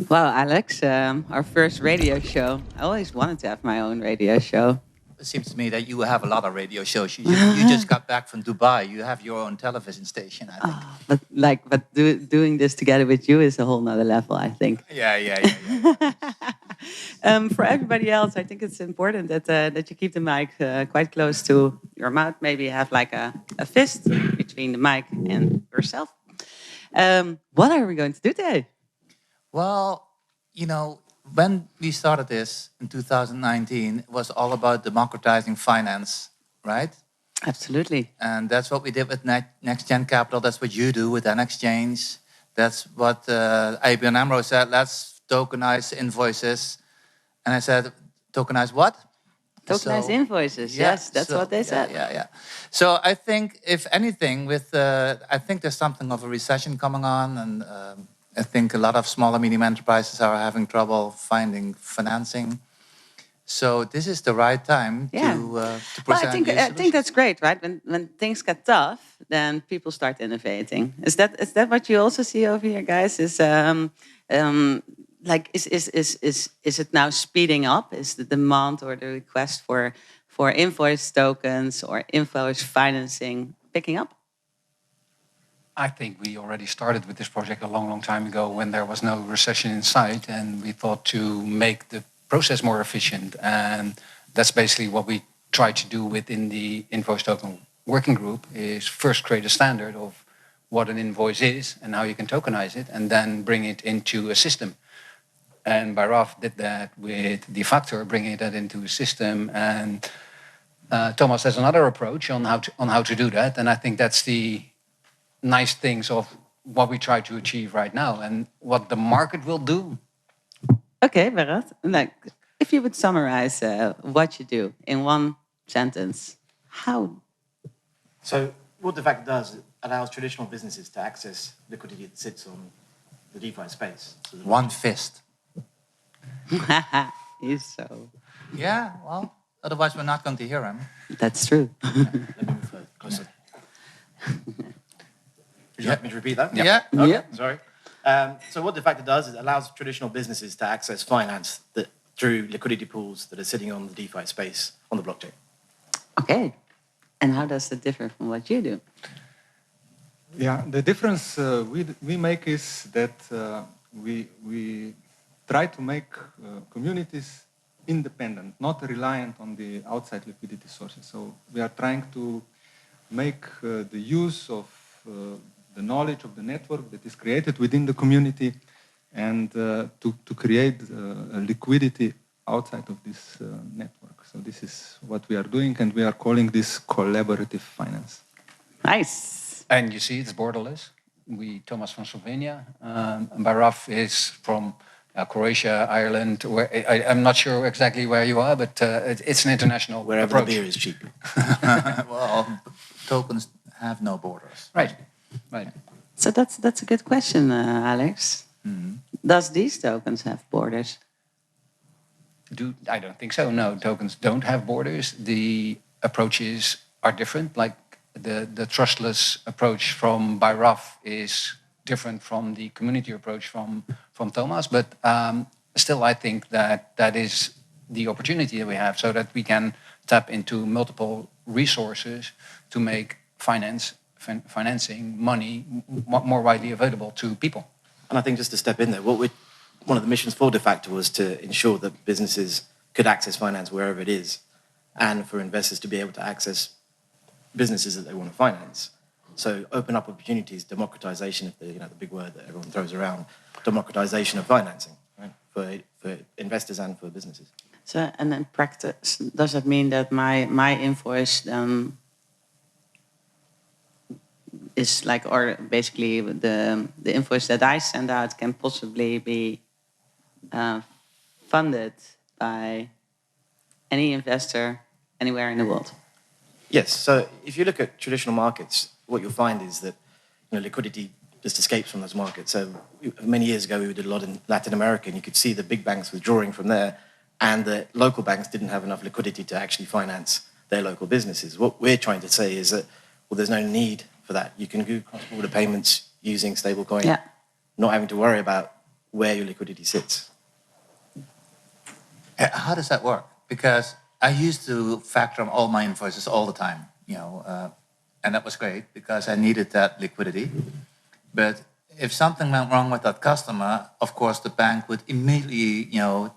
Wow, Alex, our first radio show. I always wanted to have my own radio show. It seems to me that you have a lot of radio shows. You just got back from Dubai. You have your own television station, I think. But doing this together with you is a whole nother level, I think. Yeah. For everybody else, I think it's important that you keep the mic quite close to your mouth. Maybe have like a fist between the mic and yourself. What are we going to do today? Well, when we started this in 2019, it was all about democratizing finance, right? Absolutely. And that's what we did with Next Gen Capital. That's what you do with an exchange. That's what ABN Amro said. Let's tokenize invoices. And I said, tokenize what? Tokenize invoices. Yes, that's what they said. Yeah. So I think, if anything, I think there's something of a recession coming on, and I think a lot of small and medium enterprises are having trouble finding financing. So this is the right time to present. Well, I think that's great, right? When things get tough, then people start innovating. Is that what you also see over here, guys? Is it now speeding up? Is the demand or the request for invoice tokens or invoice financing picking up? I think we already started with this project a long time ago when there was no recession in sight, and we thought to make the process more efficient. And that's basically what we try to do within the invoice token working group, is first create a standard of what an invoice is and how you can tokenize it, and then bring it into a system. And Baraf did that with the factor, bringing that into a system. And Thomas has another approach on how to do that. And I think that's the nice things of what we try to achieve right now and what the market will do. Okay, Berat. If you would summarize what you do in one sentence, how? So what the fact does, it allows traditional businesses to access liquidity that sits on the DeFi space. So one fist. He's so. Yeah, well, otherwise we're not going to hear him. That's true. Let me move closer. Would you like me to repeat that? Yeah. Okay, Yeah. sorry. So what de facto does is it allows traditional businesses to access finance through liquidity pools that are sitting on the DeFi space on the blockchain. Okay. And how does it differ from what you do? Yeah, the difference we make is that we try to make communities independent, not reliant on the outside liquidity sources. So we are trying to make the use of the knowledge of the network that is created within the community and to create liquidity outside of this network. So this is what we are doing, and we are calling this collaborative finance. Nice. And you see, it's borderless. Thomas from Slovenia, Baraf is from Croatia, Ireland. I'm not sure exactly where you are, but it's an international Wherever approach. the beer is cheap. Well, tokens have no borders. Right. So that's a good question, Alex. Mm-hmm. Does these tokens have borders? I don't think so. No, tokens don't have borders. The approaches are different. Like the trustless approach from Baraf is different from the community approach from Thomas. But still, I think that is the opportunity that we have, so that we can tap into multiple resources to make financing money more widely available to people. And I think just to step in there, one of the missions for de facto was to ensure that businesses could access finance wherever it is, and for investors to be able to access businesses that they want to finance. So open up opportunities, democratization, the big word that everyone throws around, democratization of financing, right, for investors and for businesses. So, and in practice, does that mean that my invoice is like, or basically the invoice that I send out can possibly be funded by any investor anywhere in the world? Yes. So if you look at traditional markets, what you'll find is that liquidity just escapes from those markets. So many years ago, we did a lot in Latin America, and you could see the big banks withdrawing from there, and the local banks didn't have enough liquidity to actually finance their local businesses. What we're trying to say is that, well, there's no need for that. You can do cross-border payments using stablecoin, not having to worry about where your liquidity sits. How does that work? Because I used to factor all my invoices all the time, and that was great because I needed that liquidity. But if something went wrong with that customer, of course, the bank would immediately,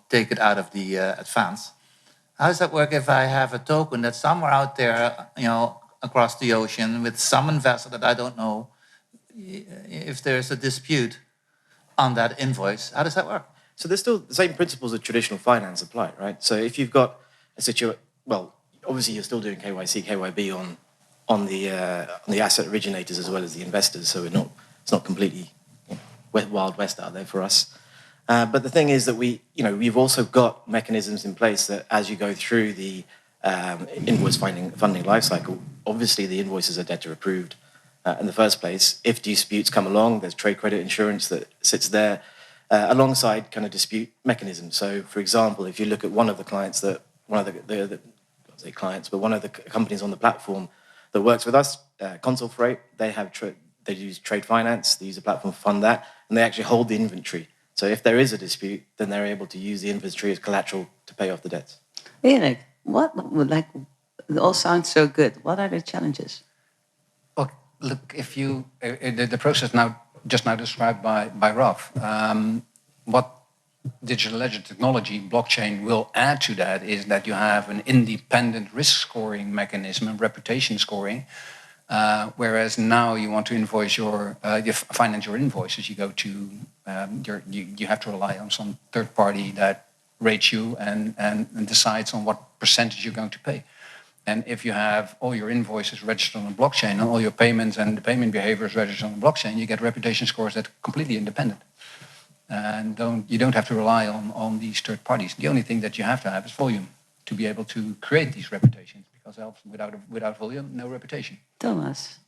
take it out of the advance. How does that work if I have a token that's somewhere out there, across the ocean with some investor that I don't know? If there's a dispute on that invoice, how does that work? So there's still the same principles of traditional finance apply, right? So if you've got a situation, well, obviously you're still doing KYC, KYB on the asset originators as well as the investors. So it's not completely wild west out there for us. But the thing is that we've also got mechanisms in place that as you go through the invoice funding lifecycle, obviously the invoices are debtor approved in the first place. If disputes come along, there's trade credit insurance that sits there alongside kind of dispute mechanisms. So, for example, if you look at one of the clients one of the companies on the platform that works with us, Console Freight, they use trade finance, they use a platform to fund that, and they actually hold the inventory. So if there is a dispute, then they're able to use the inventory as collateral to pay off the debts. Erik, it all sounds so good. What are the challenges? Well, look, if you the process just now described by Ralph, what digital ledger technology, blockchain, will add to that is that you have an independent risk scoring mechanism and reputation scoring. Whereas now you want to you finance your invoices, you go to you have to rely on some third party that rates you and decides on what percentage you're going to pay. And if you have all your invoices registered on a blockchain and all your payments and the payment behavior is registered on the blockchain, you get reputation scores that are completely independent. And you don't have to rely on these third parties. The only thing that you have to have is volume to be able to create these reputations, because else without volume, no reputation. Thomas,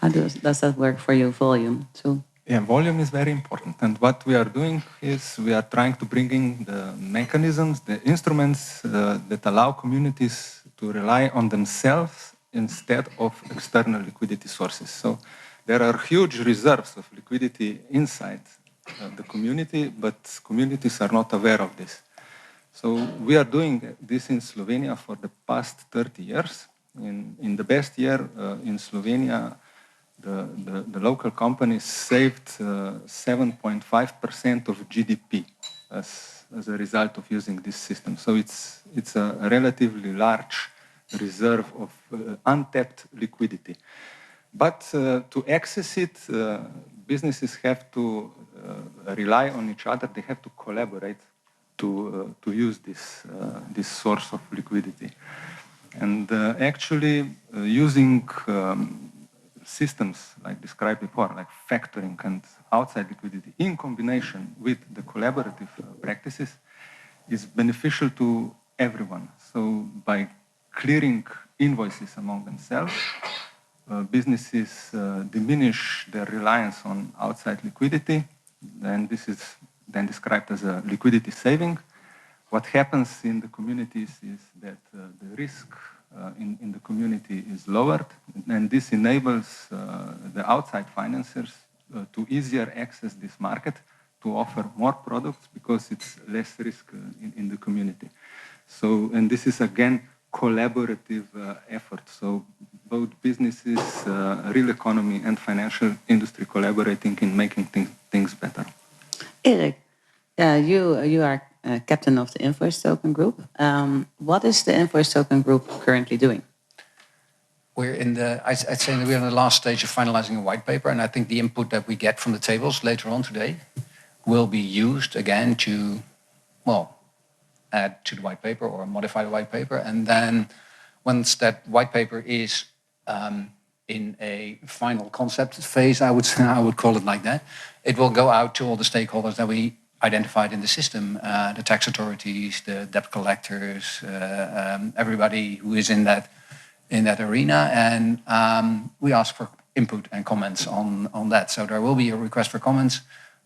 how does that work for you, volume too? Yeah, volume is very important. And what we are doing is we are trying to bring in the mechanisms, the instruments that allow communities to rely on themselves instead of external liquidity sources. So there are huge reserves of liquidity inside the community, but communities are not aware of this. So we are doing this in Slovenia for the past 30 years. In the best year in Slovenia, the local companies saved 7.5% of GDP as a result of using this system. So it's a relatively large reserve of untapped liquidity. But to access it, businesses have to rely on each other. They have to collaborate to use this source of liquidity. And actually using systems like described before, like factoring and outside liquidity in combination with the collaborative practices is beneficial to everyone. So by clearing invoices among themselves, businesses diminish their reliance on outside liquidity, and this is then described as a liquidity saving. What happens in the communities is that the risk in the community is lowered, and this enables the outside financiers to easier access this market, to offer more products because it's less risk in the community. So, and this is again collaborative effort. So both businesses, real economy and financial industry collaborating in making things better. Erik, you are captain of the Invoice Token Group. What is the Invoice Token Group currently doing? We're I'd say that we're in the last stage of finalizing a white paper, and I think the input that we get from the tables later on today will be used again to, add to the white paper or modify the white paper. And then once that white paper is in a final concept phase, I would call it like that, it will go out to all the stakeholders that we identified in the system, the tax authorities, the debt collectors, everybody who is in that arena, and we ask for input and comments on that. So there will be a request for comments,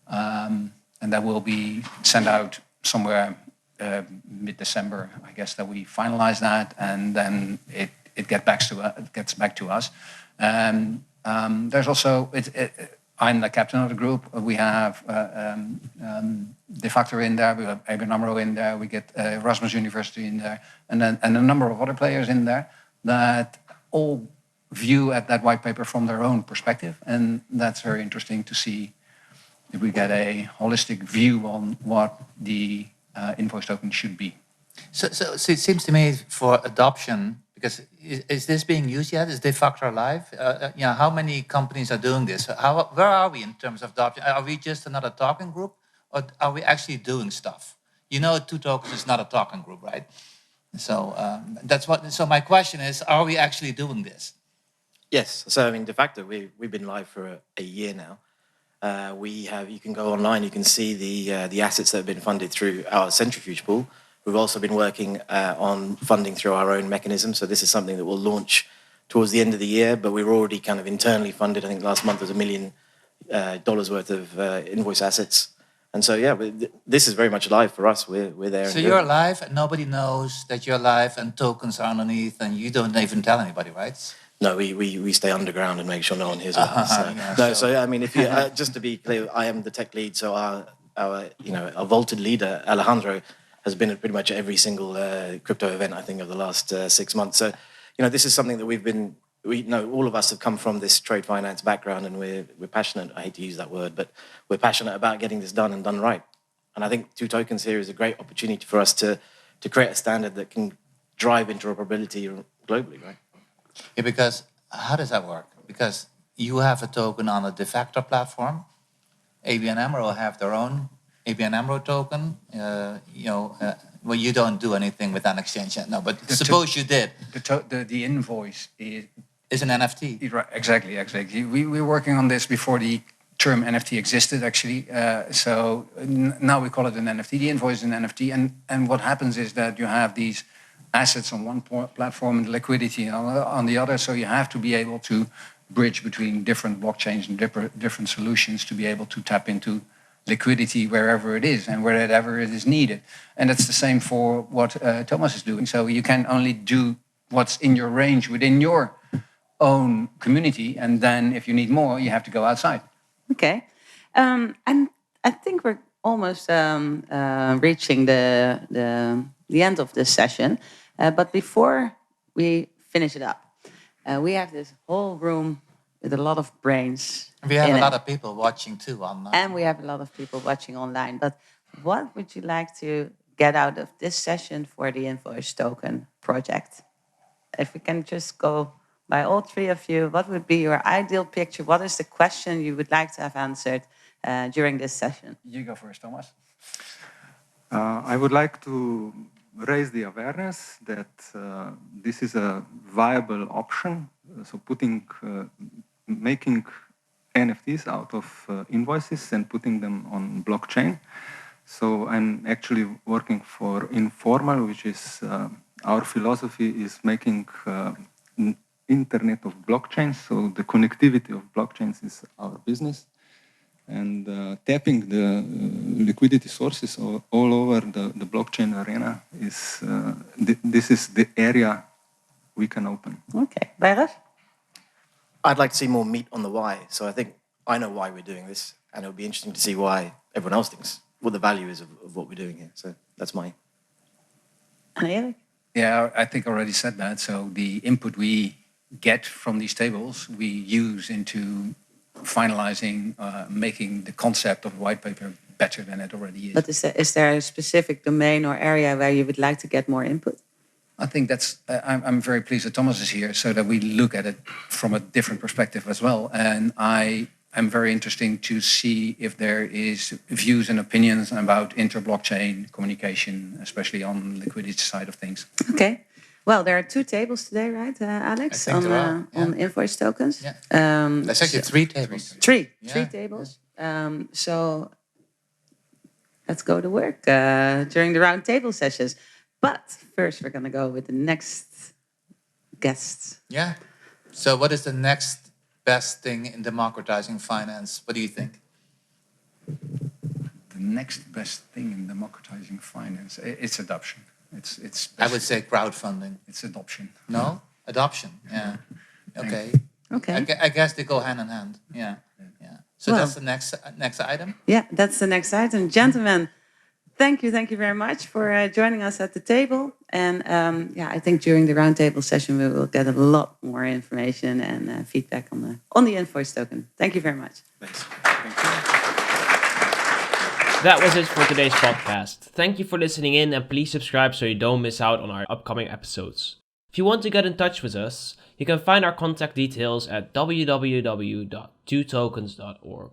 and that will be sent out somewhere mid-December, I guess, that we finalize that, and then it gets back to us. There's also I'm the captain of the group. We have De facto in there. We have ABN Amro in there. We get Erasmus University in there, and a number of other players in there that all view at that white paper from their own perspective, and that's very interesting to see if we get a holistic view on what the invoice token should be. So it seems to me for adoption, because is this being used yet? Is de facto live? How many companies are doing this? Where are we in terms of adoption? Are we just another talking group, or are we actually doing stuff? You know, 2 tokens is not a talking group, right? So that's what. So my question is, are we actually doing this? Yes. So I mean, de facto, we've been live for a year now. You can go online, you can see the assets that have been funded through our centrifuge pool. We've also been working on funding through our own mechanism. So this is something that will launch towards the end of the year, but we're already kind of internally funded. I think last month was $1 million worth of invoice assets. And so, yeah, this is very much live for us. We're there. So you're live and nobody knows that you're live and tokens are underneath and you don't even tell anybody, right? No, we stay underground and make sure no one hears about us. So I mean, if you just to be clear, I am the tech lead. So our vaulted leader Alejandro has been at pretty much every single crypto event I think of the last 6 months. So this is something that we know all of us have come from this trade finance background, and we're passionate. I hate to use that word, but we're passionate about getting this done and done right. And I think 2 tokens here is a great opportunity for us to create a standard that can drive interoperability globally, right? Yeah, because how does that work? Because you have a token on a de facto platform. ABN Amro have their own ABN Amro token. Well, you don't do anything with an exchange yet, no. But suppose you did. The invoice is an NFT. Right, exactly. We were working on this before the term NFT existed, actually. So now we call it an NFT. The invoice is an NFT, and what happens is that you have these assets on one platform and liquidity on the other. So you have to be able to bridge between different blockchains and different solutions to be able to tap into liquidity wherever it is and wherever it is needed. And that's the same for what Thomas is doing. So you can only do what's in your range within your own community. And then if you need more, you have to go outside. Okay. And I think we're almost reaching the end of this session. But before we finish it up, we have this whole room with a lot of brains. We have a lot of people watching too online. And we have a lot of people watching online. But what would you like to get out of this session for the Invoice Token project? If we can just go by all 3 of you, what would be your ideal picture? What is the question you would like to have answered during this session? You go first, Thomas. I would like to raise the awareness that this is a viable option. So making NFTs out of invoices and putting them on blockchain. So I'm actually working for Informal, which is our philosophy is making internet of blockchains. So the connectivity of blockchains is our business. And tapping the liquidity sources all over the blockchain arena is this is the area we can open. Okay, Barış? I'd like to see more meat on the why. So I think I know why we're doing this, and it'll be interesting to see why everyone else thinks, what the value is of what we're doing here. So that's my... Erik? Yeah, I think I already said that. So the input we get from these tables, we use into finalizing, making the concept of the white paper better than it already is. But is there a specific domain or area where you would like to get more input? I think that's, I'm very pleased that Thomas is here so that we look at it from a different perspective as well. And I am very interesting to see if there is views and opinions about inter-blockchain communication, especially on the liquidity side of things. Okay. Well, there are 2 tables today, right, Alex, on invoice tokens? Yeah. There's actually 3 tables. 3 tables. So let's go to work during the round table sessions. But first, we're going to go with the next guests. Yeah. So what is the next best thing in democratizing finance? What do you think? The next best thing in democratizing finance, it's adoption. It's. I would say crowdfunding. It's adoption. No? Adoption, yeah. Okay. Okay. I guess they go hand in hand. Yeah. So Well, that's the next item. Yeah, that's the next item. Gentlemen, thank you very much for joining us at the table. And I think during the roundtable session, we will get a lot more information and feedback on the invoice token. Thank you very much. Thanks. Thank you. That was it for today's podcast. Thank you for listening in, and please subscribe so you don't miss out on our upcoming episodes. If you want to get in touch with us, you can find our contact details at www.twotokens.org.